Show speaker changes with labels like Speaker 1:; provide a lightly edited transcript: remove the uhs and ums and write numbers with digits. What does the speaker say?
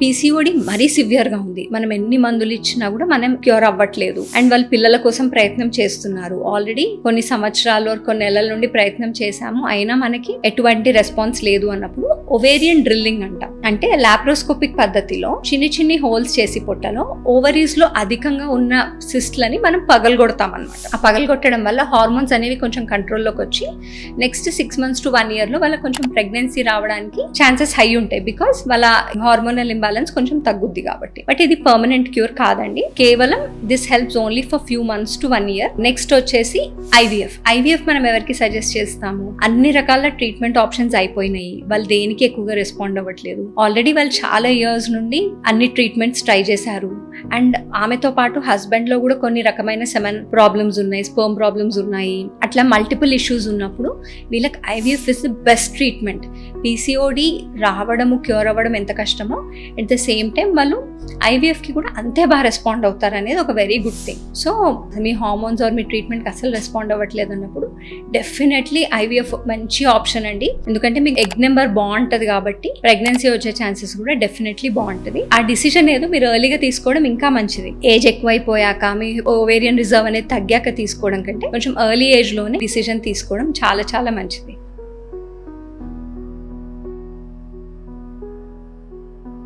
Speaker 1: PCOD మరీ సివియర్గా ఉంది. మనం ఎన్ని మందులు ఇచ్చినా కూడా మనం క్యూర్ అవ్వట్లేదు. అండ్ వాళ్ళు పిల్లల కోసం ప్రయత్నం చేస్తున్నారు. ఆల్రెడీ కొన్ని సంవత్సరాలు కొన్ని నెలల నుండి ప్రయత్నం చేశాము, అయినా మనకి ఎటువంటి రెస్పాన్స్ లేదు అన్నప్పుడు ఒవేరియన్ డ్రిల్లింగ్ అంటాం. అంటే లాప్రోస్కోపిక్ పద్ధతిలో చిన్ని హోల్స్ చేసి పొట్టలో ఓవరీస్ లో అధికంగా ఉన్న సిస్ట్లని మనం పగలగొడతాం అనమాట. ఆ పగలగొట్టడం వల్ల హార్మోన్స్ అనేవి కొంచెం కంట్రోల్లోకి వచ్చి నెక్స్ట్ 6 months to 1 year లో వాళ్ళ కొంచెం ప్రెగ్నెన్సీ రావడానికి ఛాన్సెస్ హై ఉంటాయి. బికాస్ వాళ్ళ హార్మోనల్ ఇంబ్యాలెన్స్ కొంచెం తగ్గుద్ది కాబట్టి. బట్ ఇది పర్మనెంట్ క్యూర్ కాదండి. కేవలం this helps only for few months to 1 year. Next వచ్చేసి ఐవీఎఫ్ మనం ఎవరికి సజెస్ట్ చేస్తాము? అన్ని రకాల ట్రీట్మెంట్ ఆప్షన్స్ అయిపోయినాయి, వాళ్ళు దేనికి ఎక్కువగా రెస్పాండ్ అవ్వట్లేదు. ఆల్రెడీ వాళ్ళు చాలా ఇయర్స్ నుండి అన్ని ట్రీట్మెంట్స్ ట్రై చేశారు. అండ్ ఆమెతో పాటు హస్బెండ్ లో కూడా కొన్ని రకమైన సెమెన్ ప్రాబ్లమ్స్ ఉన్నాయి, స్పర్మ్ ప్రాబ్లమ్స్ ఉన్నాయి. అట్లా మల్టిపుల్ ఇష్యూస్ ఉన్నప్పుడు వీళ్ళకి IVF is the best treatment. PCOD రావడము క్యూర్ అవ్వడం ఎంత కష్టమో, ఎట్ ద సేమ్ టైం వాళ్ళు ఐవీఎఫ్కి కూడా అంతే బాగా రెస్పాండ్ అవుతారు అనేది ఒక వెరీ గుడ్ థింగ్. సో మీ హార్మోన్స్ ఆర్ మీ ట్రీట్మెంట్కి అసలు రెస్పాండ్ అవ్వట్లేదు అన్నప్పుడు డెఫినెట్లీ ఐవీఎఫ్ మంచి ఆప్షన్ అండి. ఎందుకంటే మీకు ఎగ్ నెంబర్ బాగుంటుంది కాబట్టి ప్రెగ్నెన్సీ వచ్చే ఛాన్సెస్ కూడా డెఫినెట్లీ బాగుంటుంది. ఆ డిసిషన్ ఏదో మీరు ఎర్లీగా తీసుకోవడం ఇంకా మంచిది. ఏజ్ ఎక్కువైపోయాక మీ ఓవేరియన్ రిజర్వ్ అనేది తగ్గాక తీసుకోవడం కంటే కొంచెం ఎర్లీ ఏజ్లోనే డిసిషన్ తీసుకోవడం చాలా చాలా మంచిది.